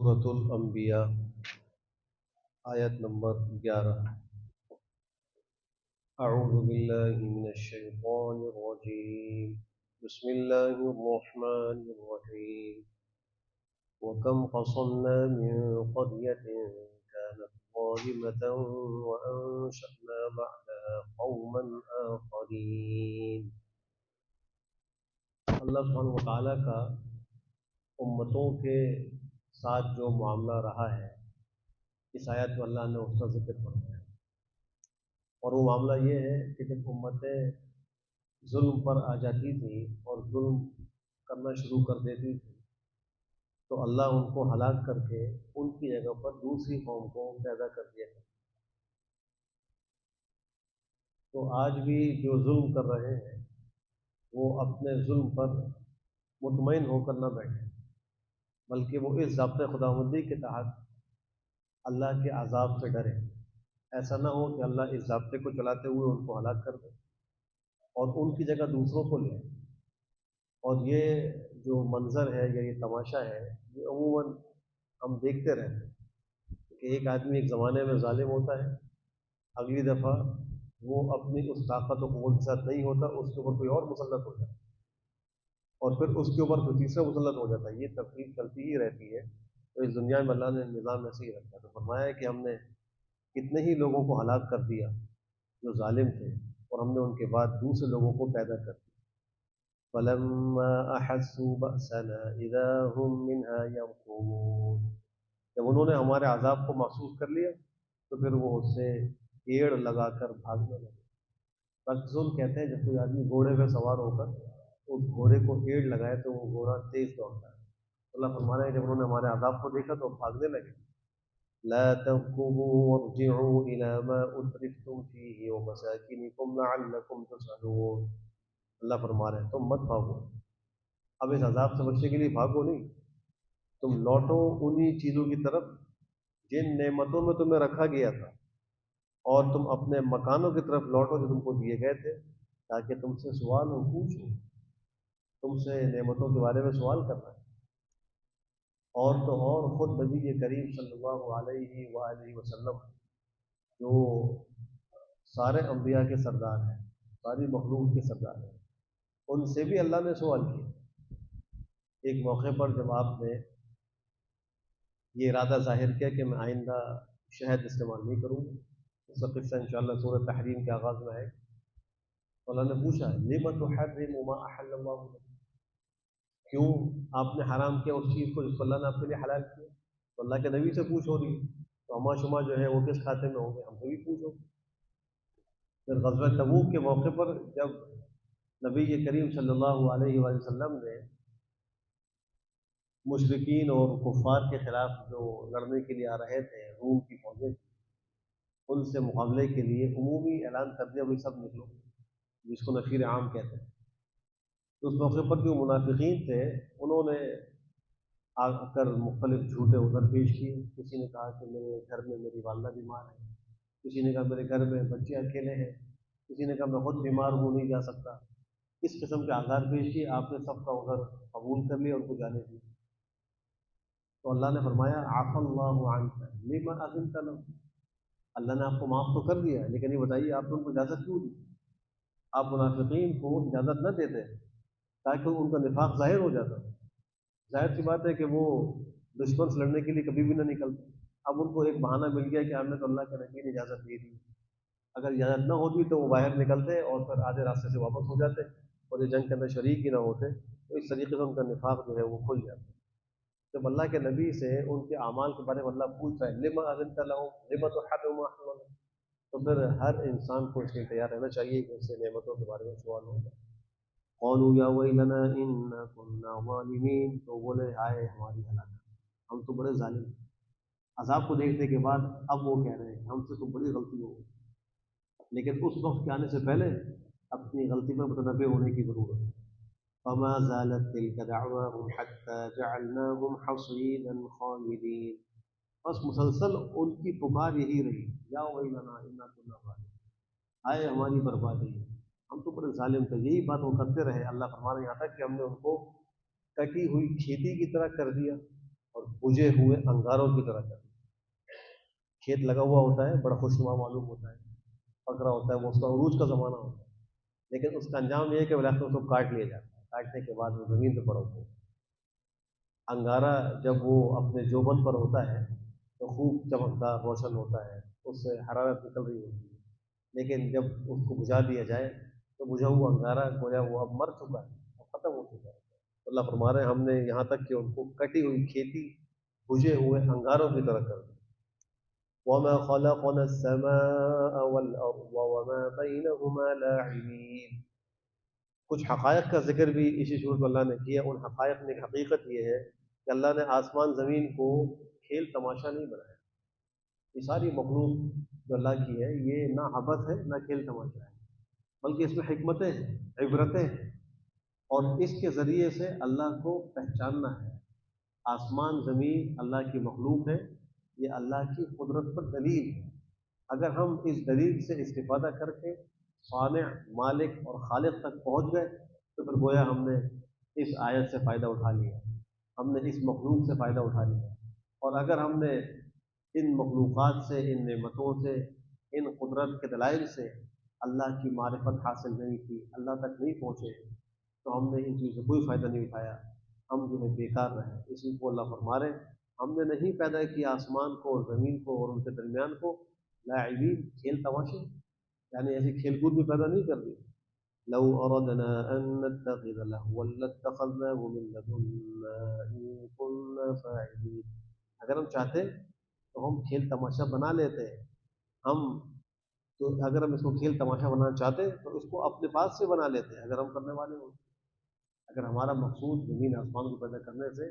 سورۃ الانبیاء آیت نمبر 11۔ اعوذ باللہ من الشیطان الرجیم، بسم اللہ الرحمن الرحیم۔ وَكَمْ قَصَمْنَا مِنْ قَرْيَةٍ كَانَتْ ظَالِمَةً وَأَنشَأْنَا بَعْدَهَا قَوْمًا آخَرِينَ۔ اللہ سبحانہ وتعالیٰ کا امتوں کے ساتھ جو معاملہ رہا ہے، اس آیت میں اللہ نے اس کا ذکر فرمایا، اور وہ معاملہ یہ ہے کہ جب امتیں ظلم پر آ جاتی تھیں اور ظلم کرنا شروع کر دیتی تھی تو اللہ ان کو ہلاک کر کے ان کی جگہ پر دوسری قوم کو پیدا کر دیا ہے۔ تو آج بھی جو ظلم کر رہے ہیں وہ اپنے ظلم پر مطمئن ہو کر نہ بیٹھیں، بلکہ وہ اس ضابطۂ خداوندی کے تحت اللہ کے عذاب سے ڈریں۔ ایسا نہ ہو کہ اللہ اس ضابطے کو چلاتے ہوئے ان کو ہلاک کر دے اور ان کی جگہ دوسروں کو لے۔ اور یہ جو منظر ہے یا یہ تماشا ہے، یہ عموماً ہم دیکھتے رہتے ہیں کہ ایک آدمی ایک زمانے میں ظالم ہوتا ہے، اگلی دفعہ وہ اپنی اس طاقت و قوت کے ساتھ نہیں ہوتا، اس کے اوپر کوئی اور مسلط ہو جاتا ہے، اور پھر اس کے اوپر کوئی تیسرا مسلط ہو جاتا ہے۔ یہ تفریق چلتی ہی رہتی ہے۔ تو اس دنیا میں اللہ نے نظام ایسے ہی رکھا ہے۔ تو فرمایا ہے کہ ہم نے کتنے ہی لوگوں کو ہلاک کر دیا جو ظالم تھے، اور ہم نے ان کے بعد دوسرے لوگوں کو پیدا کر دیا۔ فَلَمَّا أَحَسُّوا بَأْسَنَا إِذَا هُمْ مِنْهَا يَرْكُضُونَ۔ جب انہوں نے ہمارے عذاب کو محسوس کر لیا تو پھر وہ اس سے ایڑ لگا کر بھاگنے لگے۔ رکضن کہتے ہیں جب کوئی آدمی گھوڑے پہ سوار ہو کر اس گھوڑے کو ایڑ لگائے تو وہ گھوڑا تیز دوڑتا ہے۔ اللہ فرما رہے ہیں جب انہوں نے ہمارے عذاب کو دیکھا تو بھاگنے لگے۔ لا تركضوا وارجعوا إلى ما أترفتم فيه ومساكنكم لعلكم تسألون۔ اللہ فرما رہے ہیں تم مت بھاگو، اب اس عذاب سے بچنے کے لیے بھاگو نہیں، تم لوٹو انہی چیزوں کی طرف جن نعمتوں میں تمہیں رکھا گیا تھا، اور تم اپنے مکانوں کی طرف لوٹو جو تم کو دیے گئے تھے، تاکہ تم سے سوال ہو، پوچھو، تم سے نعمتوں کے بارے میں سوال کرنا ہے۔ اور تو اور خود نبی کریم صلی اللہ علیہ وآلہ وسلم جو سارے انبیاء کے سردار ہیں، ساری مخلوق کے سردار ہیں، ان سے بھی اللہ نے سوال کیا۔ ایک موقع پر جب آپ نے یہ ارادہ ظاہر کیا کہ میں آئندہ شہد استعمال نہیں کروں گا، اس کا قصہ انشاءاللہ سورۃ تحریم کے آغاز میں ہے، تو اللہ نے پوچھا لِمَ تُحَرِّمُ مَا أَحَلَّ اللَّهُ لَكَ، کیوں آپ نے حرام کیا اس چیز کو جس کو اللہ نے آپ کے لیے حلال کیا؟ تو اللہ کے نبی سے پوچھ ہو رہی ہے، تو ہما شما جو ہے وہ کس کھاتے میں ہوں گے، ہم سے بھی پوچھو۔ پھر غزوہ تبوک کے موقع پر جب نبی کریم صلی اللہ علیہ وآلہ وسلم نے مشرکین اور کفار کے خلاف جو لڑنے کے لیے آ رہے تھے، روم کی فوجیں، ان سے مقابلے کے لیے عمومی اعلان کر دیا، بھی سب نکلو، جس کو نفیر عام کہتے ہیں۔ تو اس موقع پر جو منافقین تھے انہوں نے آ کر مختلف جھوٹے ادھر پیش کیے۔ کسی نے کہا کہ میرے گھر میں میری والدہ بیمار ہے، کسی نے کہا میرے گھر میں بچے اکیلے ہیں، کسی نے کہا میں خود بیمار ہوں، نہیں جا سکتا۔ اس قسم کے آثار پیش کیے، آپ نے سب کا عذر قبول کر لیا، ان کو جانے دیا۔ تو اللہ نے فرمایا عفا اللہ عنک لما اذنت لهم، اللہ نے آپ کو معاف تو کر دیا، لیکن یہ بتائیے آپ نے ان کو اجازت کیوں دی؟ آپ منافقین کو اجازت نہ دیتے تاکہ ان کا نفاق ظاہر ہو جاتا۔ ظاہر سی بات ہے کہ وہ دشمن سے لڑنے کے لیے کبھی بھی نہ نکلتے۔ اب ان کو ایک بہانہ مل گیا کہ ہم نے تو اللہ کے نبی نے اجازت دے دی، اگر اجازت نہ ہوتی تو وہ باہر نکلتے اور پھر آدھے راستے سے واپس ہو جاتے اور یہ جنگ کے اندر شریک ہی نہ ہوتے، تو اس طریقے سے ان کا نفاق جو ہے وہ کھل جاتا۔ جب اللہ کے نبی سے ان کے اعمال کے بارے میں اللہ پوچھ رہا ہے لما اذنت لهم لما تحرم ما احل الله، تو پھر ہر انسان کو اس لیے تیار رہنا چاہیے کہ اس سے نعمتوں کے بارے میں سوال ہوگا۔ قالوا یا ویلنا انا كنا ظالمین، تو بولے ہائے ہماری ہلاکت، ہم تو بڑے ظالم ہیں۔ عذاب کو دیکھنے کے بعد اب وہ کہہ رہے ہیں ہم سے تو بڑی غلطی ہو گئی، لیکن اس وقت کے آنے سے پہلے اپنی غلطی پر متنبہ ہونے کی ضرورت ہے۔ فما زالت تلك دعواهم حتى جعلناهم حصيدا خامدين، بس مسلسل ان کی پکار یہی رہی یا ویلنا انا كنا ظالمین، آئے ہماری بربادی، ہم تو بڑے ظالم تھے، یہی بات وہ کرتے رہے۔ اللہ فرما رہے یہاں تک کہ ہم نے ان کو کٹی ہوئی کھیتی کی طرح کر دیا، اور بجھے ہوئے انگاروں کی طرح کر دیں۔ کھیت لگا ہوا ہوتا ہے، بڑا خوشنما معلوم ہوتا ہے، پک رہا ہوتا ہے، وہ اس کا عروج کا زمانہ ہوتا ہے، لیکن اس کا انجام یہ ہے کہ بالآخر اس کو کاٹ لیا جاتا ہے، کاٹنے کے بعد وہ زمین پہ پڑا ہوتا ہے۔ انگارہ جب وہ اپنے جوبن پر ہوتا ہے تو خوب چمکدار روشن ہوتا ہے، اس سے حرارت نکل رہی ہوتی ہے، لیکن جب اس کو بجھا دیا جائے تو بجھا ہوا انگارہ گویا وہ اب مر چکا ہے، وہ ختم ہو چکا ہے۔ تو اللہ فرما رہے ہیں ہم نے یہاں تک کہ ان کو کٹی ہوئی کھیتی بجھے ہوئے انگاروں کی طرح کر دی۔ وما خلقنا السماء والأرض وما بينهما لاعبين۔ کچھ حقائق کا ذکر بھی اسی صورت میں اللہ نے کیا۔ ان حقائق میں ایک حقیقت یہ ہے کہ اللہ نے آسمان زمین کو کھیل تماشا نہیں بنایا۔ یہ ساری مخلوق جو اللہ کی ہے یہ نہ عبث ہے نہ کھیل تماشا ہے، بلکہ اس میں حکمتیں ہیں، عبرتیں ہیں، اور اس کے ذریعے سے اللہ کو پہچاننا ہے۔ آسمان زمین اللہ کی مخلوق ہے، یہ اللہ کی قدرت پر دلیل ہے۔ اگر ہم اس دلیل سے استفادہ کر کے صانع، مالک اور خالق تک پہنچ گئے تو پھر گویا ہم نے اس آیت سے فائدہ اٹھا لیا، ہم نے اس مخلوق سے فائدہ اٹھا لیا۔ اور اگر ہم نے ان مخلوقات سے، ان نعمتوں سے، ان قدرت کے دلائل سے اللہ کی معرفت حاصل نہیں کی، اللہ تک نہیں پہنچے، تو ہم نے ان چیزوں سے کوئی فائدہ نہیں اٹھایا، ہم جو ہے بیکار رہے۔ اسی کو اللہ فرما رہے ہیں ہم نے نہیں پیدا کیا آسمان کو اور زمین کو اور ان کے درمیان کو لاعبین، کھیل تماشے، یعنی ایسی کھیل کود بھی پیدا نہیں کر دی۔ لو اردنا ان نتخذ لهوا لاتخذناه من لدنا ان كنا فاعلين۔ اگر ہم چاہتے تو ہم کھیل تماشا بنا لیتے ہیں، ہم تو اگر ہم اس کو کھیل تماشا بنانا چاہتے تو اس کو اپنے پاس سے بنا لیتے ہیں، اگر ہم کرنے والے ہوں۔ اگر ہمارا مقصود زمین آسمان کو پیدا کرنے سے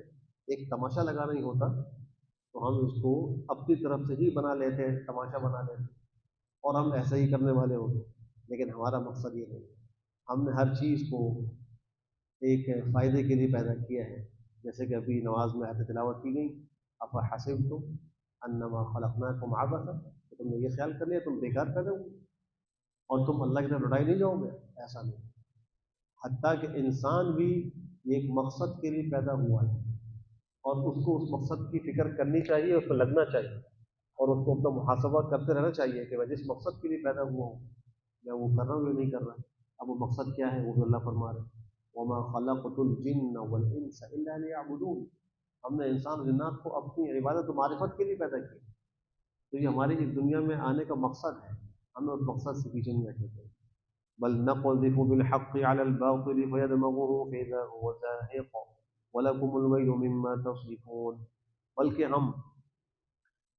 ایک تماشا لگانا ہی ہوتا تو ہم اس کو اپنی طرف سے ہی بنا لیتے ہیں، تماشا بنا لیتے اور ہم ایسا ہی کرنے والے ہوتے، لیکن ہمارا مقصد یہ نہیں ہے۔ ہم نے ہر چیز کو ایک فائدے کے لیے پیدا کیا ہے، جیسے کہ ابھی نماز میں آیت تلاوت کی گئی، افحسبتم انما خلقناکم عبثا، کہ تم نے یہ خیال کر لیا تم بیکار پیدا ہوئے اور تم اللہ کی طرف لوٹائے نہیں جاؤ گے، ایسا نہیں۔ حتیٰ کہ انسان بھی ایک مقصد کے لیے پیدا ہوا ہے اور اس کو اس مقصد کی فکر کرنی چاہیے، اس کو لگنا چاہیے اور اس کو اپنا محاسبہ کرتے رہنا چاہیے کہ میں جس مقصد کے لیے پیدا ہوا ہوں میں وہ کر رہا ہوں یا نہیں کر رہا۔ اب وہ مقصد کیا ہے وہ بھی اللہ فرما رہے ہیں وما خلقت الجن والانس الا ليعبدون۔ ہم نے انسان اور جنات کو اپنی عبادت و معرفت کے لیے پیدا کیا، تو یہ ہماری اس دنیا میں آنے کا مقصد ہے، ہمیں اس مقصد سے پیچھے نہیں ہٹنا چاہیے۔ بل نقذف بالحق على الباطل فيدمغه فإذا هو زاهق ولكم الويل مما تصفون۔ بلکہ ہم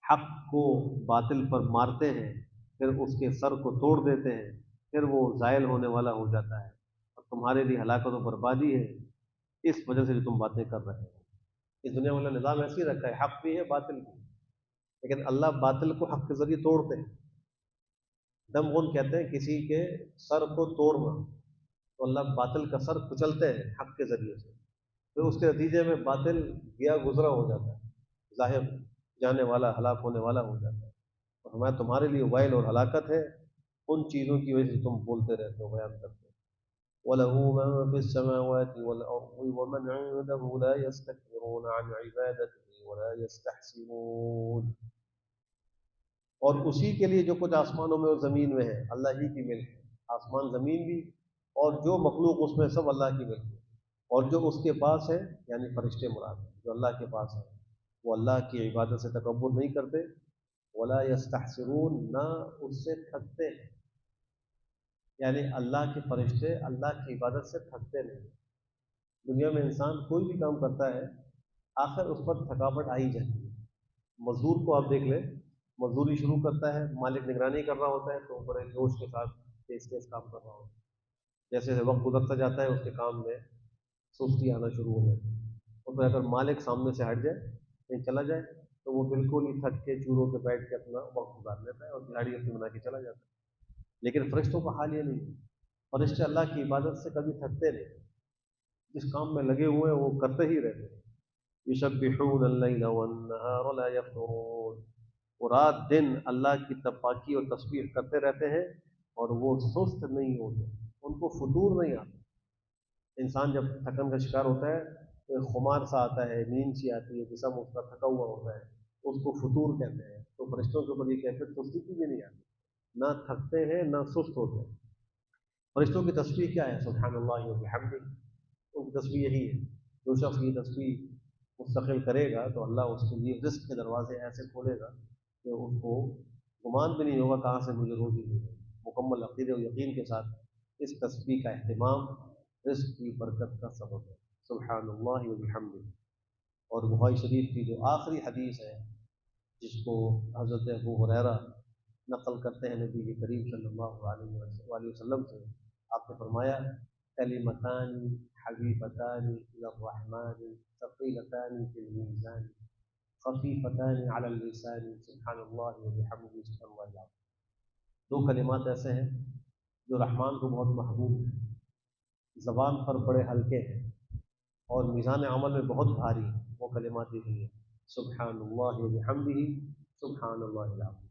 حق کو باطل پر مارتے ہیں، پھر اس کے سر کو توڑ دیتے ہیں، پھر وہ زائل ہونے والا ہو جاتا ہے، اور تمہارے لیے ہلاکت و بربادی ہے اس وجہ سے جو تم باتیں کر رہے ہو۔ اس دنیا والا نظام ایسے ہی رکھا ہے، حق بھی ہے باطل بھی، لیکن اللہ باطل کو حق کے ذریعے توڑتے ہیں۔ دمغن کہتے ہیں کسی کے سر کو توڑنا، تو اللہ باطل کا سر کچلتے ہیں حق کے ذریعے سے، پھر اس کے نتیجے میں باطل گیا گزرا ہو جاتا ہے، ظاہر جانے والا، ہلاک ہونے والا ہو جاتا ہے۔ اور ہمیں تمہارے لیے وائل اور ہلاکت ہے ان چیزوں کی وجہ سے تم بولتے رہتے ہو، بیان کرتے ہو۔ وَلَهُ مَن فِي السَّمَاوَاتِ وَالْأَرْضِ وَمَنْ عِندَهُ لَا يَسْتَكْبِرُونَ عَنْ عِبَادَتِهِ وَلَا يَسْتَحْسِرُونَ۔ اور اسی کے لیے جو کچھ آسمانوں میں اور زمین میں ہے اللہ ہی کی ملک ہے، آسمان زمین بھی اور جو مخلوق اس میں سب اللہ کی ملک ہے، اور جو اس کے پاس ہے یعنی فرشتے مراد ہیں جو اللہ کے پاس ہے وہ اللہ کی عبادت سے تکبر نہیں کرتے، ولا یستحسرون، نہ اس سے تھکتے ہیں، یعنی اللہ کے فرشتے اللہ کی عبادت سے تھکتے نہیں۔ دنیا میں انسان کوئی بھی کام کرتا ہے آخر اس پر تھکاوٹ آ ہی جاتی ہے۔ مزدور کو آپ دیکھ لیں، مزدوری شروع کرتا ہے، مالک نگرانی کر رہا ہوتا ہے تو بڑے جوش کے ساتھ تیز تیز کام کر رہا ہوتا ہے، جیسے جیسے وقت گزرتا جاتا ہے اس کے کام میں سستی آنا شروع ہو جاتی ہے، اور پھر اگر مالک سامنے سے ہٹ جائے کہیں چلا جائے تو وہ بالکل ہی تھک کے چوروں پہ بیٹھ کے اپنا وقت گزار لیتا ہے اور دہاڑی اپنی بنا کے چلا جاتا ہے۔ لیکن فرشتوں کا حال یہ نہیں ہے، فرشتے اللہ کی عبادت سے کبھی تھکتے نہیں، جس کام میں لگے ہوئے ہیں وہ کرتے ہی رہتے ہیں۔ یسبحون اللیل والنہار لا یفترون، وہ رات دن اللہ کی پاکی اور تسبیح کرتے رہتے ہیں اور وہ سست نہیں ہوتے، ان کو فطور نہیں آتا۔ انسان جب تھکن کا شکار ہوتا ہے ایک خمار سا آتا ہے، نیند سی آتی ہے، جسم اس کا تھکا ہوا ہوتا ہے، اس کو فطور کہتے ہیں۔ تو فرشتوں کے اوپر یہ کیفیت سستی کی بھی نہیں آتی، نہ تھکتے ہیں نہ سست ہوتے ہیں۔ فرشتوں کی تسبیح کیا ہے؟ سبحان اللہ و بحمدہ، ان کی تسبیح یہی ہے۔ جو شخص یہ تسبیح مستقل کرے گا تو اللہ اس کے لیے رزق کے دروازے ایسے کھولے گا کہ اس کو گمان بھی نہیں ہوگا کہاں سے مجھے روزی ملے گی۔ مکمل عقیدے و یقین کے ساتھ اس تسبیح کا اہتمام رزق کی برکت کا سبب ہے۔ سبحان اللہ و بحمدہ۔ اور بخاری شریف کی جو آخری حدیث ہے، جس کو حضرت ابو ہریرہ نقل کرتے ہیں نبی کریم صلی اللہ علیہ وسلم سے، آپ نے فرمایا کلمتان حبیبتان الی الرحمن ثقیلتان فی المیزان خفیفتان علی اللسان سبحان اللہ وبحمدہ سبحان اللہ العظیم۔ دو کلمات ایسے ہیں جو رحمان کو بہت محبوب ہیں، زبان پر بڑے ہلکے ہیں اور میزان عمل میں بہت بھاری ہیں۔ وہ کلمات یہ ہیں سبحان اللہ وبحمدہ سبحان اللہ العظیم۔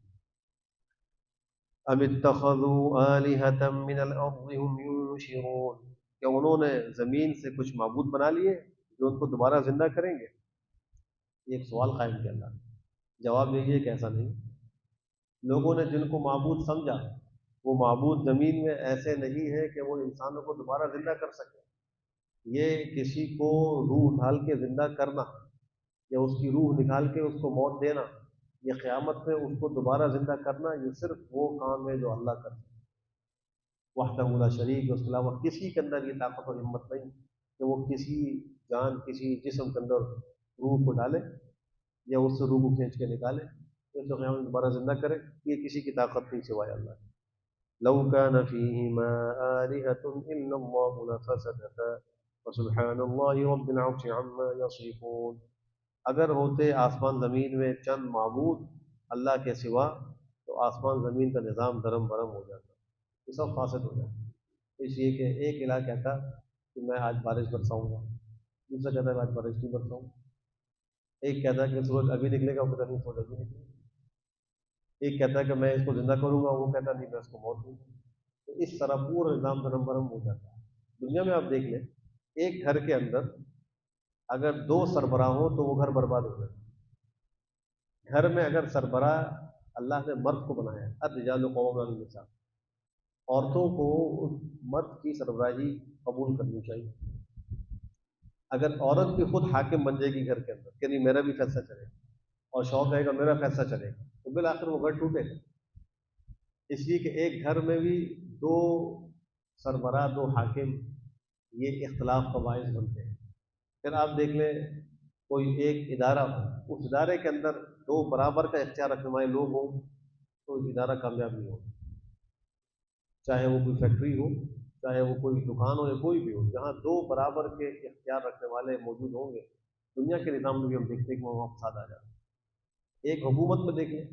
ام اتخذوا آلہۃ من الارض هم ينشرون، کیا انہوں نے زمین سے کچھ معبود بنا لیے جو ان کو دوبارہ زندہ کریں گے؟ یہ ایک سوال قائم کیا اللہ نے۔ جواب یہی ہے کہ ایسا نہیں۔ لوگوں نے جن کو معبود سمجھا وہ معبود زمین میں ایسے نہیں ہے کہ وہ انسانوں کو دوبارہ زندہ کر سکے۔ یہ کسی کو روح ڈال کے زندہ کرنا یا اس کی روح نکال کے اس کو موت دینا، یہ قیامت میں اس کو دوبارہ زندہ کرنا، یہ صرف وہ کام ہے جو اللہ کرتا ہے وحدہ لا شریک۔ اس کے علاوہ کسی کے اندر یہ طاقت اور ہمت نہیں کہ وہ کسی جان کسی جسم کے اندر روح کو ڈالے یا اس سے روح کو کھینچ کے نکالے تو قیامت میں دوبارہ زندہ کرے۔ یہ کسی کی طاقت نہیں سوائے اللہ کی۔ لو كان فيهما آلهة إلا الله لفسدتا وسبحان الله رب العرش عما يصفون۔ اگر ہوتے آسمان زمین میں چند معبود اللہ کے سوا تو آسمان زمین کا نظام درم برم ہو جاتا، یہ سب فاسد ہو جاتا۔ اس لیے کہ ایک الہ کہتا کہ میں آج بارش برساؤں گا، دوسرا کہتا ہے آج بارش نہیں برساؤں، ایک کہتا ہے کہ سورج ابھی نکلے گا، وہ کہتا نہیں سورج ابھی نکلے گا، ایک کہتا ہے کہ میں اس کو زندہ کروں گا، وہ کہتا نہیں میں اس کو موت دوں گا۔ تو اس طرح پورا نظام درم برم ہو جاتا ہے۔ دنیا میں آپ دیکھ لیں، ایک گھر کے اندر اگر دو سربراہ ہوں تو وہ گھر برباد ہو جاتا ہے۔ گھر میں اگر سربراہ اللہ نے مرد کو بنایا ہے، الرجال قوامون علی النساء، عورتوں کو اس مرد کی سربراہی قبول کرنی چاہیے۔ اگر عورت بھی خود حاکم بن جائے گی گھر کے اندر کہ نہیں میرا بھی فیصلہ چلے گا، اور شوہر کہے گا میرا فیصلہ چلے گا، تو بالآخر وہ گھر ٹوٹے گا۔ اس لیے کہ ایک گھر میں بھی دو سربراہ دو حاکم یہ اختلاف کا باعث بنتے ہیں۔ پھر آپ دیکھ لیں کوئی ایک ادارہ ہو، اس ادارے کے اندر دو برابر کا اختیار رکھنے والے لوگ ہوں تو ادارہ کامیاب نہیں ہوگا۔ چاہے وہ کوئی فیکٹری ہو، چاہے وہ کوئی دکان ہو یا کوئی بھی ہو، جہاں دو برابر کے اختیار رکھنے والے موجود ہوں گے، دنیا کے نظام میں بھی ہم دیکھتے ہیں کہ وہاں فساد آ جاتا ہے۔ ایک حکومت میں دیکھ لیں،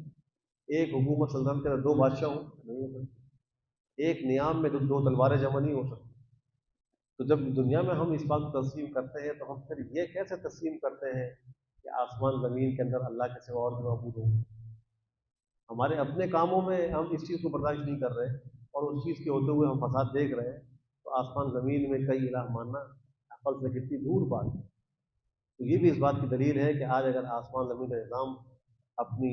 ایک حکومت سلطنت کے اندر دو بادشاہ ہوں نہیں ہو سکتے، ایک نیام میں دو تلواریں جمع نہیں ہو سکتی۔ تو جب دنیا میں ہم اس بات کو تسلیم کرتے ہیں تو ہم پھر یہ کیسے تسلیم کرتے ہیں کہ آسمان زمین کے اندر اللہ کے سوا اور بھی معبود ہوں؟ ہمارے اپنے کاموں میں ہم اس چیز کو برداشت نہیں کر رہے اور اس چیز کے ہوتے ہوئے ہم فساد دیکھ رہے ہیں، تو آسمان زمین میں کئی الہ ماننا عقل سے کتنی دور بات ہے۔ تو یہ بھی اس بات کی دلیل ہے کہ آج اگر آسمان زمین کا نظام اپنی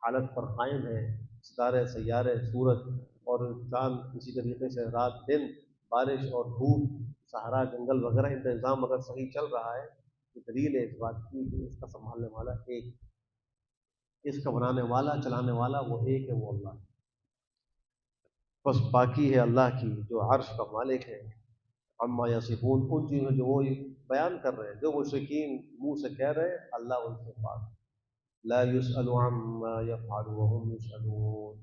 حالت پر قائم ہے، ستارے سیارے سورج اور چاند اسی طریقے سے رات دن بارش اور دھوپ صحرا جنگل وغیرہ ان کا نظام اگر صحیح چل رہا ہے تو دلیل ہے اس بات کی کہ اس کا سنبھالنے والا ایک، اس کا بنانے والا چلانے والا وہ ایک ہے، وہ اللہ ہے۔ بس باقی ہے اللہ کی جو عرش کا مالک ہے، عما یصفون، ان چیزوں جو وہ بیان کر رہے ہیں، جو مشرکین منہ سے کہہ رہے ہیں، اللہ ان سے پاک ہے۔ لا يسأل عما يفعل وهم يسألون،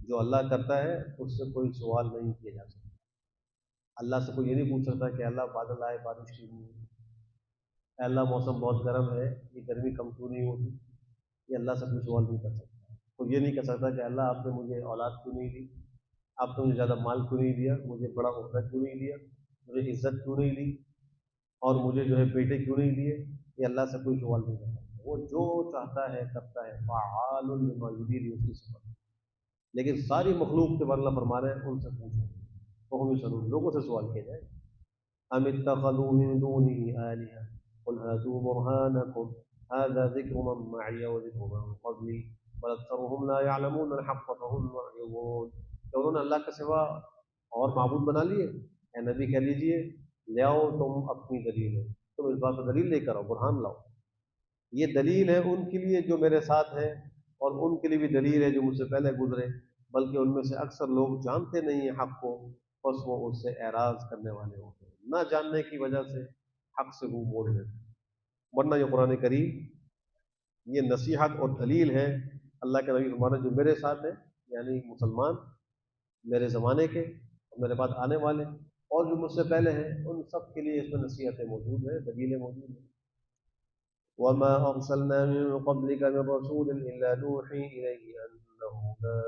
جو اللہ کرتا ہے اس سے کوئی سوال نہیں کیا جا سکتا۔ اللہ سے کوئی یہ نہیں پوچھ سکتا کہ اللہ بادل آئے بارش کیوں نہیں ہوئی، اے اللہ موسم بہت گرم ہے یہ گرمی کم کیوں نہیں ہوتی، یہ اللہ سے کوئی سوال نہیں کر سکتا۔ کوئی یہ نہیں کہہ سکتا کہ اللہ آپ نے مجھے اولاد کیوں نہیں دی، آپ نے مجھے زیادہ مال کیوں نہیں دیا، مجھے بڑا عہدہ کیوں نہیں دیا، مجھے عزت کیوں نہیں دی، اور مجھے جو ہے بیٹے کیوں نہیں دیے، یہ اللہ سے کوئی سوال نہیں کر سکتا۔ وہ جو چاہتا ہے کرتا ہے، فعال لما یرید، اس کی صفت۔ لیکن ساری مخلوق کے بارے میں فرما رہے ہیں ان سے پوچھو، تو ہم سنوں لوگوں سے سوال کیا جائے۔ ام اتخذوا من دونه آلهة، قل هاتوا برهانكم هذا ذكر من معي وذكر من قبلي بل اکثرهم لا يعلمون الحق فهم معرضون کہ انہوں نے اللہ کے سوا اور معبود بنا لیے. اے نبی کہہ لیجئے لے آؤ تم اپنی دلیل ہے، تم اس بات پر دلیل لے کر آؤ، برہان لاؤ. یہ دلیل ہے ان کے لیے جو میرے ساتھ ہے، اور ان کے لیے بھی دلیل ہے جو مجھ سے پہلے گزرے، بلکہ ان میں سے اکثر لوگ جانتے نہیں ہیں حق کو، بس وہ اس سے اعراض کرنے والے ہوتے ہیں، نہ جاننے کی وجہ سے حق سے منہ موڑ لیتے ہیں. ورنہ یہ قرآن کریم یہ نصیحت اور دلیل ہے. اللہ کے نبی فرمانا جو میرے ساتھ ہے، یعنی مسلمان میرے زمانے کے اور میرے بعد آنے والے اور جو مجھ سے پہلے ہیں، ان سب کے لیے اس میں نصیحتیں موجود ہیں، دلیلیں موجود ہیں. وما أرسلنا من قبلك من رسول إلا نوحي إليه أنه لا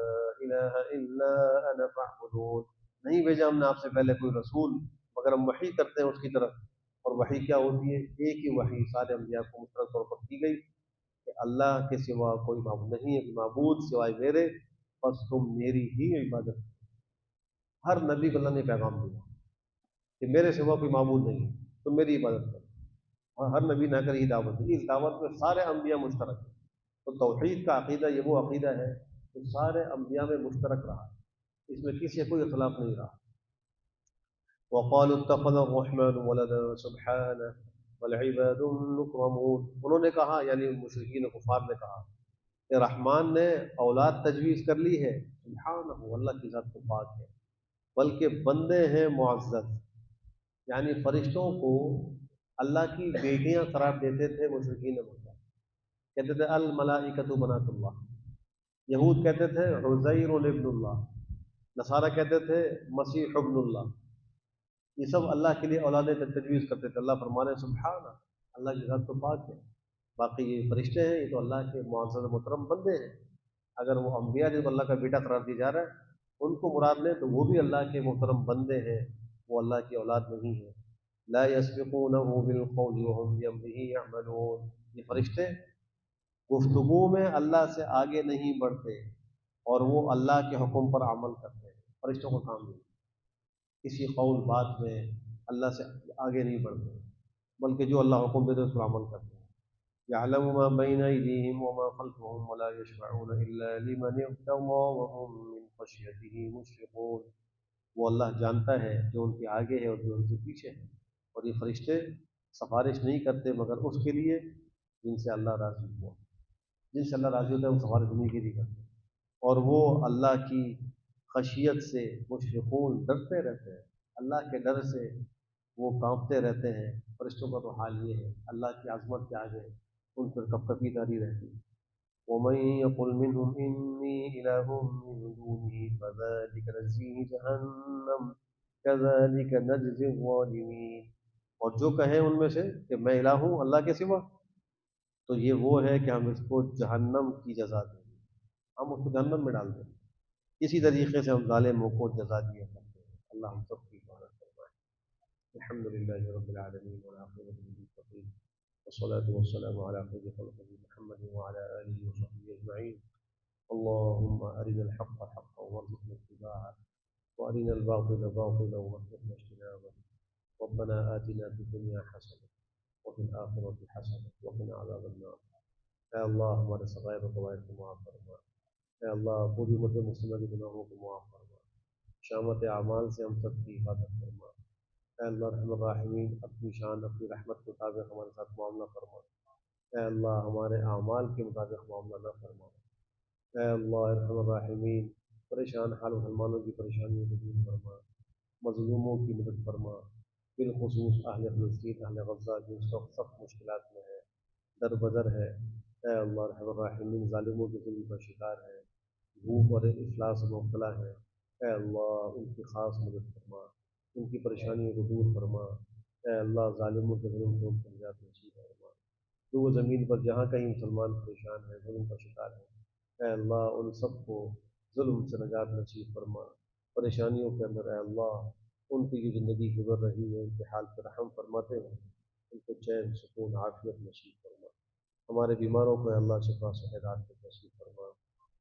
إله إلا أنا فاعبدون. نہیں بھیجا ہم نے آپ سے پہلے کوئی رسول مگر ہم وحی کرتے ہیں اس کی طرف. اور وحی کیا ہوتی ہے؟ ایک ہی وحی سارے انبیاء کو مشترک طور پر کی گئی کہ اللہ کے سوا کوئی معبود نہیں ہے، معبود سوائے میرے، بس تم میری ہی عبادت. ہر نبی کو اللہ نے پیغام دیا کہ میرے سوا کوئی معبود نہیں ہے، تم میری عبادت کرو. اور ہر نبی نہ کر ہی دعوت دی، اس دعوت میں سارے انبیاء مشترک ہیں. تو توحید کا عقیدہ یہ وہ عقیدہ ہے جو سارے انبیاء میں مشترک رہا، اس میں کسی کوئی اختلاف نہیں رہا. وقالوا اتخذ الرحمن ولدا سبحانه والعباد مكرمون. انہوں نے کہا، یعنی مشرکین و کفار نے کہا کہ رحمان نے اولاد تجویز کر لی ہے، سبحانہ اللہ کی ذات تو پاک ہے، بلکہ بندے ہیں معزز. یعنی فرشتوں کو اللہ کی بیٹیاں قرار دیتے تھے مشرکین مکہ، کہتے تھے الملائکۃ بنات اللہ. یہود کہتے تھے عزیر ابن اللہ، نصارہ کہتے تھے مسیح ابن اللہ. یہ سب اللہ کے لیے اولادیں تجویز کرتے تھے. اللہ فرمانے سبحانہ اللہ کی ذات تو پاک ہے، باقی یہ فرشتے ہیں یہ تو اللہ کے معزز محترم بندے ہیں. اگر وہ انبیاء جن کو اللہ کا بیٹا قرار دیا جا رہا ہے ان کو مراد لیں تو وہ بھی اللہ کے محترم بندے ہیں، وہ اللہ کی اولاد نہیں ہے. لا يسبقونه بالقول وهم بأمره يعملون. یہ فرشتے گفتگو میں اللہ سے آگے نہیں بڑھتے اور وہ اللہ کے حکم پر عمل کرتے ہیں. فرشتوں کا کام نہیں، کسی قول بات میں اللہ سے آگے نہیں بڑھتے، بلکہ جو اللہ حکم دیتے اس پر عمل کرتے ہیں. يعلم ما بين أيديهم وما خلفهم ولا يشفعون إلا لمن ارتضى وهم من خشيته مشفقون. وہ اللہ جانتا ہے جو ان کے آگے ہے اور جو ان کے پیچھے ہے، اور یہ فرشتے سفارش نہیں کرتے مگر اس کے لیے جن سے اللہ راضی ہوا. جن سے اللہ راضی ہوتا ہے وہ سفارش نہیں کے لیے کرتے، اور وہ اللہ کی خشیت سے مشفقون ڈرتے رہتے ہیں، اللہ کے ڈر سے وہ کانپتے رہتے ہیں. فرشتوں کا تو حال یہ ہے، اللہ کی عظمت کے آگے ان پر کپ کپی داری رہتی ہے. ومن يقل منهم إني إله من دونه فذلك نجزيه جهنم كذلك نجزي الظالمين. اور جو کہیں ان میں سے کہ میں الہ ہوں اللہ کے سوا، تو یہ وہ ہے کہ ہم اس کو جہنم کی جزا دیں گے، ہم اس کو جہنم میں ڈال دیں گے. اسی طریقے سے ہم ظالموں کو جزا دیا کرتے ہیں. اللہ ہم سب کی حفاظت فرمائے. الحمد للہ رب العالمین والعاقبۃ للمتقین والصلاة والسلام على خير خلقه محمد وعلى آله وصحبه أجمعين. اللهم أرنا الحق حقا وارزقنا اتباعه وأرنا الباطل باطلا وارزقنا اجتنابه. ربنا آتنا في الدنيا حسنة وفي الآخرة حسنة وقنا عذاب النار. اے اللہ ہمارے صغائر و کبائر کو معاف فرما. اے اللہ پوری امت مسلمہ کے گناہوں کو معاف فرما. شامت اعمال سے ہم سب کی حفاظت فرما. اے اللہ رحم الراحمین اپنی شان اپنی رحمت کے مطابق ہمارے ساتھ معاملہ فرما. اے اللہ ہمارے اعمال کے مطابق معاملہ نہ فرما. اے اللہ رحم الراحمین پریشان حال مسلمانوں کی پریشانیوں کو دور فرما، مظلوموں کی مدد فرما، بالخصوص اہل فلسطین اہل غزہ جو اس وقت سخت مشکلات میں ہے، در بدر ہے. اے اللہ رحم الراحمین ظالموں کے ظلم کا شکار ہے، بھوک اور افلاس میں مبتلا ہے. اے اللہ ان کی خاص مدد فرما، ان کی پریشانیوں کو دور فرما. اے اللہ ظالموں کے ظلم کو نجات نصیب فرما. تو وہ زمین پر جہاں کہیں مسلمان پریشان ہیں، ظلم کا شکار ہے، اے اللہ ان سب کو ظلم سے نجات نصیب فرما. پریشانیوں کے اندر اے اللہ ان کی جو زندگی گزر رہی ہے ان کے حال پر رحم فرماتے ہیں، ان کو چین سکون عافیت نصیب فرما. ہمارے بیماروں کو اے اللہ شفا صحت کو نصیب فرما.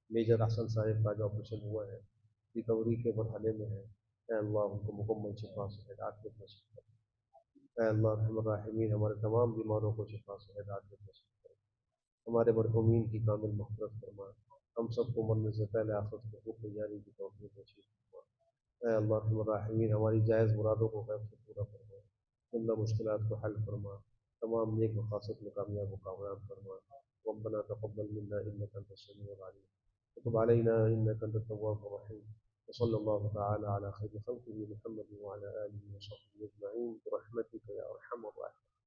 میجر احسن صاحب کا جو آپریشن ہوا ہے ریکوری کے مرحلے میں ہے، اے اللہ ان کو مکمل شفا صحت عافیت نصیب فرما. اے اللہ ارحم الراحمین ہمارے تمام بیماروں کو شفا سے ہدایت نصیب فرما، ہمارے مرحومین کی کامل مغفرت فرما، ہم سب کو مرنے سے پہلے آخرت کی خوب تیاری کی توفیق نصیب فرما۔ اے اللہ ارحم الراحمین ہماری جائز مرادوں کو غیب سے پورا فرما، جملہ مشکلات کو حل فرما، تمام نیک مقاصد میں کامیاب و کامیاب فرما۔ ربنا تقبل منا انك انت السميع العليم وتب علينا انك انت التواب الرحيم، وصلى الله تعالى على خير خلقه محمد وعلى اله وصحبه اجمعين برحمتك يا ارحم الراحمين.